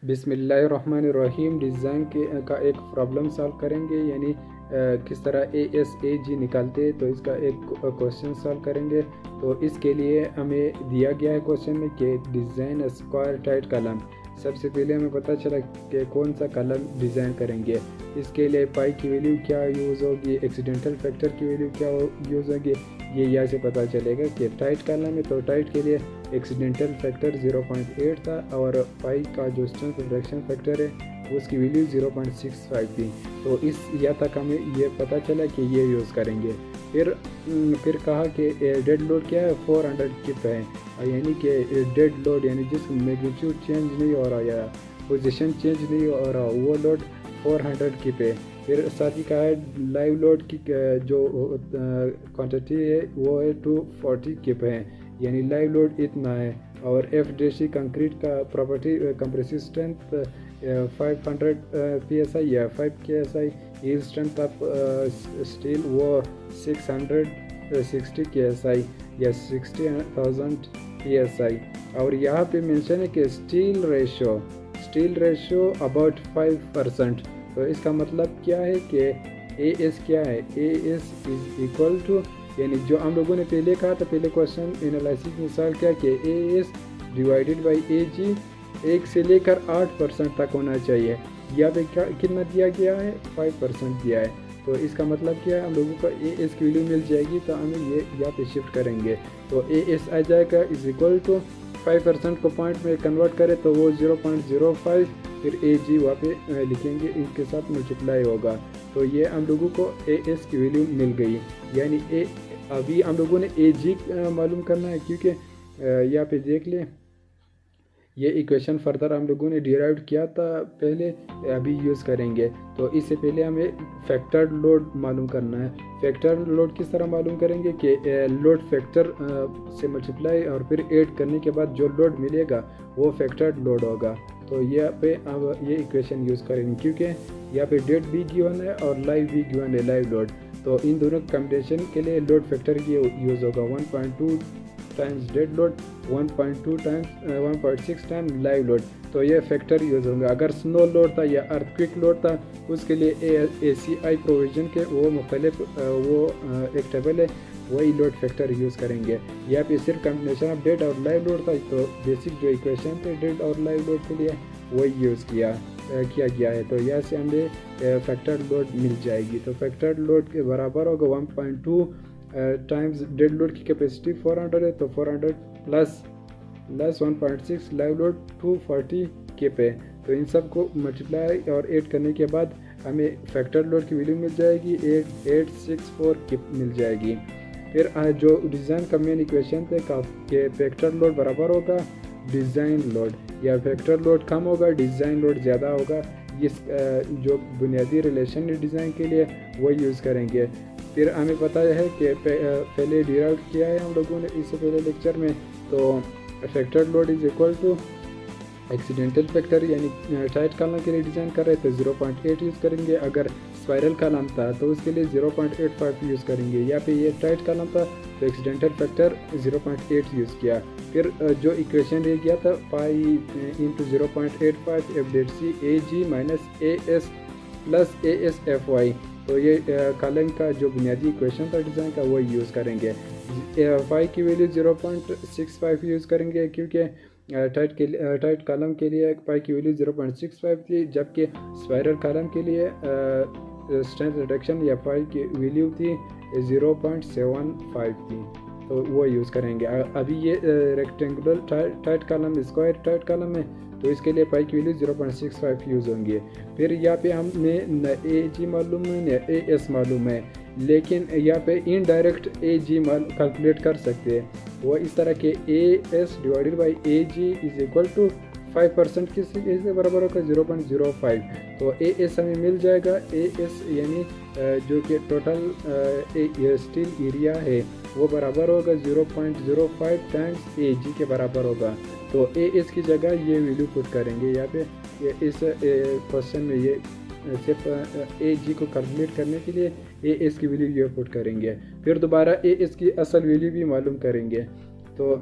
बिस्मिल्लाहिर्रहमानिर्रहीम। डिज़ाइन का एक प्रॉब्लम सॉल्व करेंगे, यानी किस तरह ASAG निकालते हैं, तो इसका एक क्वेश्चन सॉल्व करेंगे। तो इसके लिए हमें दिया गया है क्वेश्चन में कि डिज़ाइन स्क्वायर टाइट कॉलम। सबसे पहले हमें पता चला कि कौन सा कॉलम डिज़ाइन करेंगे। इसके लिए पाई की वैल्यू क्या यूज़ होगी, एक्सीडेंटल फैक्टर की वैल्यू क्या यूज़ होगी, ये यहाँ से पता चलेगा कि टाइट कॉलम है। तो टाइट के लिए एक्सीडेंटल फैक्टर 0.8 था और पाई का जो स्ट्रेंथ रिडक्शन फैक्टर है उसकी वैल्यू 0.65 थी। तो इस यहाँ तक हमें ये पता चला कि ये यूज़ करेंगे। फिर कहा कि डेड लोड क्या है, 400 किप है, यानी कि डेड लोड यानी जिसका मैग्नीट्यूड चेंज नहीं हो रहा या पोजीशन चेंज नहीं हो रहा, वो लोड 400 किप है। फिर साथ ही कहा है लाइव लोड की जो क्वांटिटी है वो है 240 किप है, यानी लाइव लोड इतना है। और FDC कंक्रीट का प्रॉपर्टी कंप्रेसिव स्ट्रेंथ 500 PSI या 5 KSI, yield strength of steel वो 660 KSI या 60,000 PSI। और यहाँ पे मेंशन है कि स्टील रेशो अबाउट 5%। तो इसका मतलब क्या है कि AS क्या है, AS इज इक्वल टू, यानी जो हम लोगों ने पहले कहा था, पहले क्वेश्चन एनालिसिस में सवाल क्या कि AS डिवाइडेड बाई AG 1 से लेकर 8% तक होना चाहिए। यहाँ पे क्या कितना दिया गया है, 5% दिया है। तो इसका मतलब क्या है, हम लोगों को AS की वैल्यू मिल जाएगी, तो हमें ये यहाँ पे शिफ्ट करेंगे। तो AS आ जाएगा इज इक्वल टू 5% को पॉइंट में कन्वर्ट करें तो वो 0.05, फिर AG वहाँ पे लिखेंगे, इसके साथ मल्टीप्लाई होगा। तो ये हम लोगों को AS की वैल्यू मिल गई। यानी अभी हम लोगों ने AG मालूम करना है, क्योंकि यहाँ पे देख लें ये इक्वेशन फर्दर हम लोगों ने डिराइव किया था पहले, अभी यूज़ करेंगे। तो इससे पहले हमें फैक्टर्ड लोड मालूम करना है। फैक्टर लोड किस तरह मालूम करेंगे कि लोड फैक्टर से मल्टीप्लाई और फिर ऐड करने के बाद जो लोड मिलेगा वो फैक्टर्ड लोड होगा। तो यहाँ पे अब ये इक्वेशन यूज़ करेंगे, क्योंकि यहाँ पे डेड भी गिवन है और लाइव भी गिवन है, लाइव लोड। तो इन दोनों कम्बिनेशन के लिए लोड फैक्टर की यूज़ होगा 1.2 times dead load, 1.6 times live load. तो ये फैक्टर यूज़ होंगे। अगर स्नो लोड था या अर्थक्विक लोड था, उसके लिए ACI प्रोविजन के वो मुख्तलिफ वो एक टेबल है, वही लोड फैक्टर यूज़ करेंगे। यहाँ पे सिर्फ कम्बिनेशन ऑफ डेड और लाइव लोड था, तो बेसिक जो इक्वेशन थे डेड और लाइव लोड के लिए वही यूज़ किया गया है। तो यहाँ से हमें फैक्टर लोड मिल जाएगी। तो फैक्टर लोड के बराबर होगा 1.2 टाइम्स डेड लोड की कैपेसिटी 400 है, तो 400 प्लस 1.6 लाइव लोड 240 किप है। तो इन सब को मल्टीप्लाई और ऐड करने के बाद हमें फैक्टर लोड की वैल्यू मिल जाएगी 8864 किप मिल जाएगी। फिर जो डिज़ाइन का मेन इक्वेशन थे कि फैक्टर लोड बराबर होगा डिज़ाइन लोड, या फैक्टर लोड कम होगा डिज़ाइन लोड ज़्यादा होगा। इस जो बुनियादी रिलेशन है डिज़ाइन के लिए वो यूज़ करेंगे। फिर हमें पता है कि पहले डिराइव किया है हम लोगों ने इससे पहले लेक्चर में। तो factor load is equal to accidental factor, यानी टाइट कॉलम के लिए डिज़ाइन कर रहे थे 0.8 यूज़ करेंगे। अगर स्पाइरल कॉलम था तो उसके लिए 0.85 यूज़ करेंगे। यहाँ पे ये टाइट कॉलम था तो एक्सीडेंटल फैक्टर 0.8 यूज़ किया। फिर जो इक्वेशन रह गया था pi into 0.85 FDC AG minus AS plus ASFY। तो ये कॉलम का जो बुनियादी इक्वेशन था डिज़ाइन का वो यूज़ करेंगे। फाई की वैल्यू 0.65 यूज़ करेंगे, क्योंकि टाइट कॉलम के लिए पाई की वैल्यू 0.65 थी, जबकि स्पाइरल कॉलम के लिए स्ट्रेंथ रिडक्शन या पाई की वैल्यू थी 0.75 थी, तो वो यूज़ करेंगे। अभी ये rectangular tight column square tight column है, तो इसके लिए पाई की वैल्यू 0.65 यूज़ होंगे। फिर यहाँ पे हमें न AG मालूम है न AS मालूम है, लेकिन यहाँ पे इनडायरेक्ट AG कैलकुलेट कर सकते हैं। वो इस तरह के AS divided by AG is equal to 5% किसके बराबर होगा 0.05। तो AS हमें मिल जाएगा, AS यानी जो कि टोटल स्टील एरिया है वो बराबर होगा 0.05 टाइम्स AG के बराबर होगा। तो AS की जगह ये वैल्यू पुट करेंगे यहाँ पे। इस क्वेश्चन में ये सिर्फ AG को कैलकुलेट करने के लिए AS की वैल्यू ये पुट करेंगे। फिर दोबारा AS की असल वैल्यू भी मालूम करेंगे। तो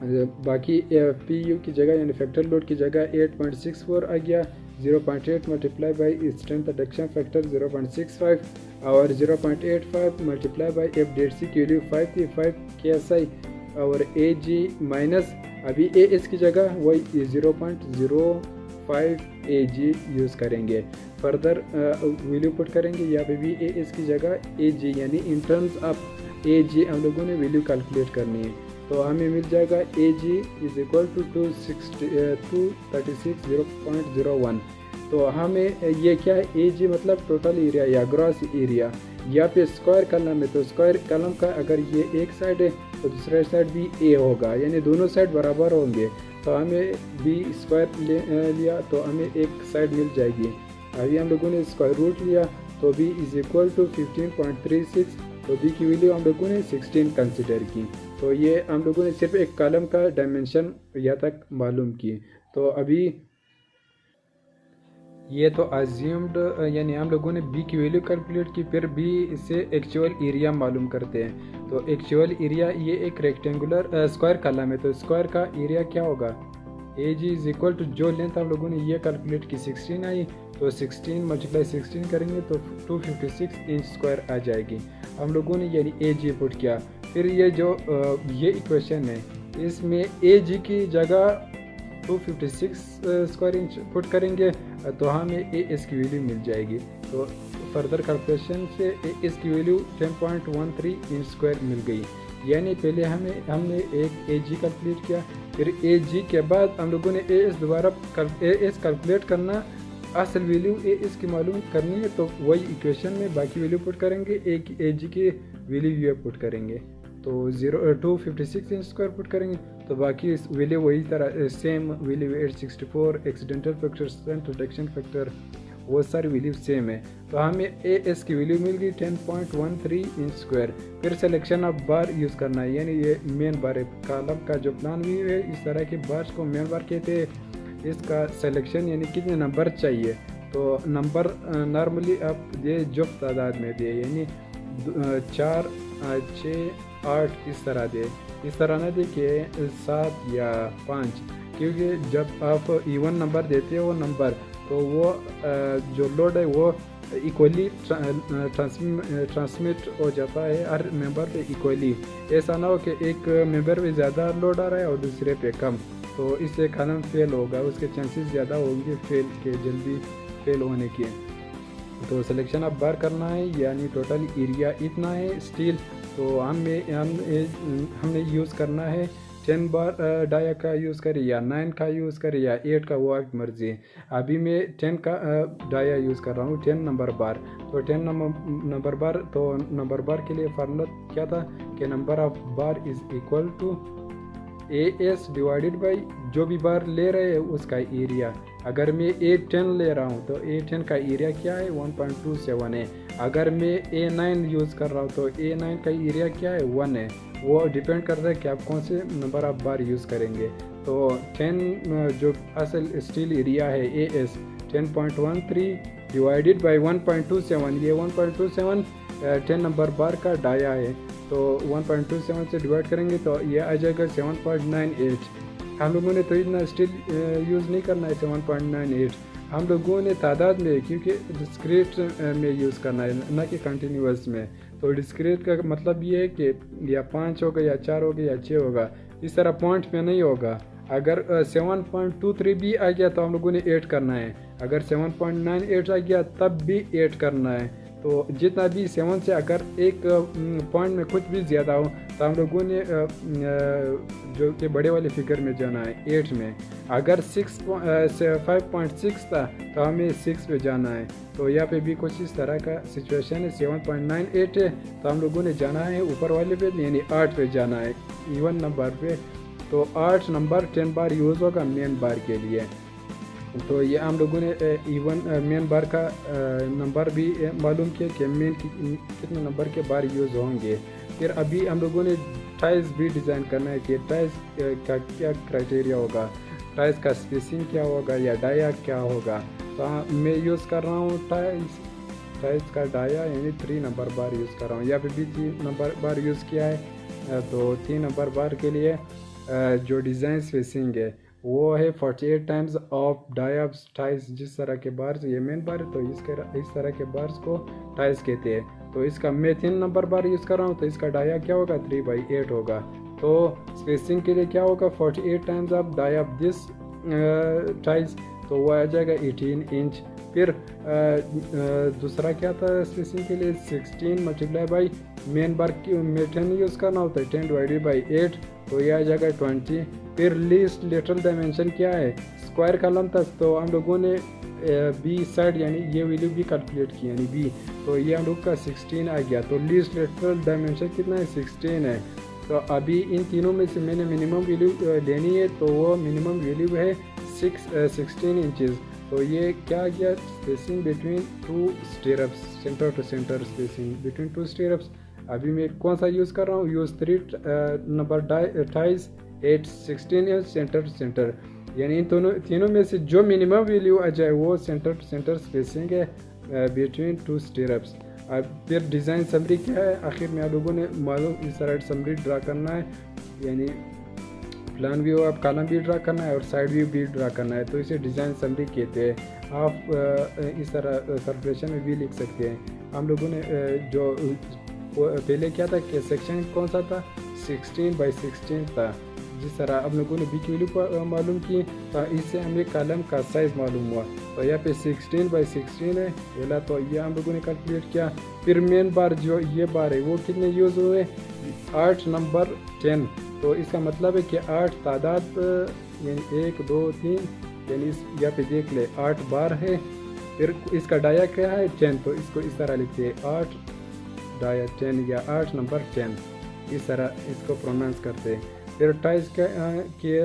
बाकी PU की जगह यानी फैक्टर लोड की जगह 8.64 आ गया। 0.8 multiply by strength reduction factor 0.65 और 0.85 मल्टीप्लाई बाई FDC की वैल्यू 5 थी, 5 KSI और AG माइनस अभी AS की जगह वही 0.05 AG यूज़ करेंगे। फर्दर वैल्यू पुट करेंगे यहाँ पे भी AS की जगह AG यानी इन टर्म्स ऑफ AG हम लोगों ने वैल्यू कैलकुलेट करनी है। तो हमें मिल जाएगा AG इज इक्वल टू 236.01। तो हमें ये क्या है, AG मतलब टोटल एरिया या ग्रॉस एरिया। यहाँ पे स्क्वायर कलम है तो स्क्वायर कलम का अगर ये एक साइड है तो दूसरा साइड भी A होगा, यानी दोनों साइड बराबर होंगे। तो हमें B स्क्वायर लिया तो हमें एक साइड मिल जाएगी। अभी हम लोगों ने स्क्वायर रूट लिया तो B इज इक्वल टू 15.36, तो B की वैल्यू हम लोगों ने 16 कंसिडर की। तो ये हम लोगों ने सिर्फ एक कॉलम का डायमेंशन यहाँ तक मालूम की। तो अभी ये तो अज्यूम्ड यानी हम लोगों ने B की वैल्यू कैलकुलेट की, फिर B से एक्चुअल एरिया मालूम करते हैं। तो एक्चुअल एरिया ये एक रेक्टेंगुलर स्क्वायर कॉलम है तो स्क्वायर का एरिया क्या होगा, AG इज इक्वल टू जो लेंथ हम लोगों ने ये कैलकुलेट की 16 आई, तो 16 मल्टीप्लाई 16 करेंगे तो 256 इंच स्क्वायर आ जाएगी। हम लोगों ने यानी AG पुट किया। फिर ये जो ये इक्वेशन है इसमें AG की जगह 256 स्क्वायर इंच पुट करेंगे तो हमें AS की वैल्यू मिल जाएगी। तो फर्दर कैलकुलेशन से AS की वैल्यू 10.13 इंच स्क्वायर मिल गई। यानी पहले हमने एक AG कैलकुलेट किया, फिर AG के बाद हम लोगों ने AS दोबारा AS कैलकुलेट करना, असल वैल्यू AS की मालूम करनी है तो वही इक्वेशन में बाकी वैल्यू पुट करेंगे, एक AG की वैल्यू ये पुट करेंगे तो 256 इंच स्क्वायर पुट करेंगे तो बाकी वैल्यू वही तरह same value 864 accidental factor, strength reduction factor वो सारी वैल्यू सेम है। तो हमें AS की वैल्यू मिल गई 10.13 इंच स्क्वायर। फिर सिलेक्शन ऑफ बार यूज़ करना है, यानी ये मेन बार है, कॉलम का जो प्लान व्यू है इस तरह के बार्स को मेन बार कहते हैं। इसका सिलेक्शन यानी कितने नंबर चाहिए, तो नंबर नॉर्मली आप ये जो तादाद में दिए यानी 4 6 8 इस तरह दे, इस तरह ना देखिए 7 या 5, क्योंकि जब आप इवन नंबर देते हो वो नंबर तो वो जो लोड है वो इक्वली ट्रांसमिट हो जाता है हर मेंबर पे इक्वली। ऐसा ना हो कि एक मेंबर पे ज़्यादा लोड आ रहा है और दूसरे पे कम, तो इससे कॉलम फेल होगा, उसके चांसेस ज़्यादा होंगे फेल के, जल्दी फेल होने के। तो सिलेक्शन अब बार करना है यानी टोटल एरिया इतना है स्टील, तो हमने यूज़ करना है 10 बार डाया का यूज़ करें या 9 का यूज़ करें या 8 का, वो आपकी मर्ज़ी है। अभी मैं 10 का डाया यूज़ कर रहा हूँ, 10 नंबर बार। तो 10 नंबर बार, तो नंबर बार के लिए फार्मूला क्या था कि number of bar is equal to AS divided by जो भी बार ले रहे हैं उसका एरिया। अगर मैं A10 ले रहा हूँ तो A10 का एरिया क्या है 1.27 है। अगर मैं A9 यूज़ कर रहा हूँ तो A9 का एरिया क्या है 1 है। वो डिपेंड करता है कि आप कौन से नंबर ऑफ बार यूज़ करेंगे। तो 10 जो असल स्टील एरिया है AS 10.13 डिवाइडेड बाई 1.27, ये 1.27 10 नंबर बार का डाया है, तो 1.27 से डिवाइड करेंगे तो ये आ जाएगा 7.98। हम लोगों ने तो इतना स्टील यूज़ नहीं करना है 7.98, हम लोगों ने तादाद में, क्योंकि डिस्क्रीट में यूज़ करना है ना कि कंटिन्यूअस में। तो डिस्क्रीट का मतलब ये है कि या 5 होगा या 4 होगा या 6 होगा, इस तरह पॉइंट में नहीं होगा। अगर 7.23 भी आ गया तो हम लोगों ने 8 करना है, अगर 7.98 आ गया तब भी 8 करना है। तो जितना भी 7 से अगर एक पॉइंट में कुछ भी ज़्यादा हो तो हम लोगों ने जो कि बड़े वाले फिगर में जाना है 8 में। अगर 5.6 था तो हमें 6 पे जाना है। तो यहाँ पे भी कुछ इस तरह का सिचुएशन है, 7.98 है तो हम लोगों ने जाना है ऊपर वाले पे यानी 8 पे जाना है इवन नंबर पे। तो 8 नंबर 10 बार यूज़ होगा मेन बार के लिए। तो ये हम लोगों ने इवन मेन बार का नंबर भी मालूम किया कि मेन कितने नंबर के बार यूज़ होंगे। फिर अभी हम लोगों ने टाइल्स भी डिज़ाइन करना है कि टाइल्स का क्या क्राइटेरिया होगा, टाइल्स का स्पेसिंग क्या होगा या डाया क्या होगा। तो मैं यूज़ कर रहा हूँ टाइल्स का डाया यानी 3 नंबर बार यूज़ कर रहा हूँ। यहाँ पे भी 3 नंबर बार यूज़ किया है। तो 3 नंबर बार के लिए जो डिज़ाइन स्पेसिंग है वो है 48 टाइम्स ऑफ डायब्स टाइज। जिस तरह के बार्स, ये मेन बार है तो इस तरह के बार्स को टाइज कहते हैं। तो इसका मैं 3 नंबर बार यूज़ कर रहा हूँ तो इसका डाया क्या होगा 3/8 होगा। तो स्पेसिंग के लिए क्या होगा 48 टाइम्स ऑफ डायब दिस टाइज, तो वो आ जाएगा 18 इंच। फिर दूसरा क्या था स्पेसिंग के लिए 16 मल्टीप्लाई बाई मेन बार की में 10 यूज़ करना होता है, 10 डिवाइडेड बाई 8 तो ये आ जाएगा 20। फिर लीस्ट लेटरल डायमेंशन क्या है स्क्वायर कॉलम तक, तो हम लोगों ने बी साइड यानी ये वैल्यू भी कैलकुलेट की यानी बी, तो ये हम लोग का 16 आ गया। तो लीस्ट लेटरल डायमेंशन कितना है 16 है। तो अभी इन तीनों में से मैंने मिनिमम वैल्यू लेनी है, तो वो मिनिमम वैल्यू है 16 इंचज़। तो ये क्या आ गया spacing between 2 stirrups, centre to centre spacing between 2 stirrups. अभी मैं कौन सा यूज़ कर रहा हूँ, use 3 number ties 8 16 inch centre to centre, यानी इन तीनों में से जो मिनिमम वैल्यू आ जाए वो सेंटर टू सेंटर स्पेसिंग है बिटवीन 2 स्टेरप्स। अब फिर डिज़ाइन समरी क्या है, आखिर में आप लोगों ने मालूम इस तरह समरी ड्रा करना है, यानी प्लान व्यू आप कॉलम भी ड्रा करना है और साइड व्यू भी ड्रा करना है, तो इसे डिज़ाइन समरी कहते हैं। आप इस तरह कैलकुलेशन में भी लिख सकते हैं। हम लोगों ने जो पहले क्या था कि सेक्शन कौन सा था 16/16 था। जिस तरह आप लोगों ने बी की वैल्यू मालूम की तो इससे हमें कॉलम का साइज़ मालूम हुआ। तो यहाँ पे 16/16 है पहला, तो ये हम लोगों ने कैलकुलेट किया। फिर मेन बार जो ये बार है वो कितने यूज़ हुए 8 नंबर 10, तो इसका मतलब है कि 8 तादाद यानी 1 2 3 यानी यहाँ पे देख ले 8 बार है। फिर इसका डाया क्या है 10, तो इसको इस तरह लिखते हैं 8 डाया 10 या 8 नंबर 10, इस तरह इसको प्रोनाउंस करते हैं। फिर टाइज के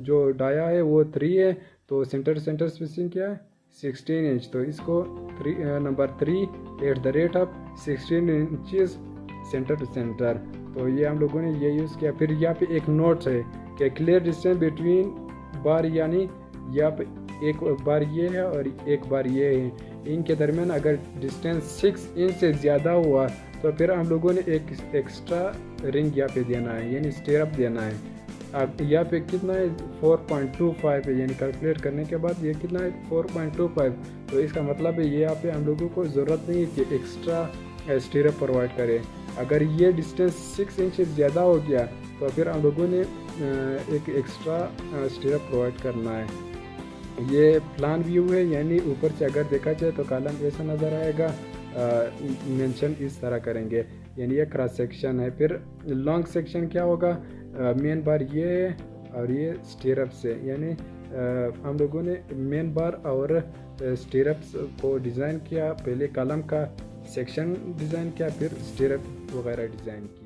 जो डाया है वो 3 है, तो सेंटर स्पेसिंग क्या है 16 इंच, तो इसको number 3 @ 16 inches centre to centre, तो ये हम लोगों ने ये यूज़ किया। फिर यहाँ पे एक नोट है कि क्लियर डिस्टेंस बिटवीन बार, यानी यहाँ पे एक बार ये है और एक बार ये है, इनके दरमियान अगर डिस्टेंस 6 इंच से ज़्यादा हुआ तो फिर हम लोगों ने एक एक्स्ट्रा रिंग यहाँ पे देना है, यानी स्टेरअप देना है। अब यहाँ पे कितना है 4.25 है, यानी कैलकुलेट करने के बाद ये कितना है 4.25, तो इसका मतलब है ये यहाँ पे हम लोगों को ज़रूरत नहीं है कि एक्स्ट्रा स्टेरअप प्रोवाइड करें। अगर ये डिस्टेंस 6 इंच से ज़्यादा हो गया तो फिर हम लोगों ने एक एक्स्ट्रा स्टेरअप प्रोवाइड करना है। ये प्लान व्यू है, यानी ऊपर से अगर देखा जाए तो कॉलम ऐसा नज़र आएगा, मेंशन इस तरह करेंगे, यानी ये क्रॉस सेक्शन है। फिर लॉन्ग सेक्शन क्या होगा, मेन बार ये है और ये स्टेरअप्स है, यानी हम लोगों ने मेन बार और स्टेरअप्स को डिज़ाइन किया, पहले कॉलम का सेक्शन डिज़ाइन किया, फिर स्टेरअप वगैरह डिज़ाइन किया।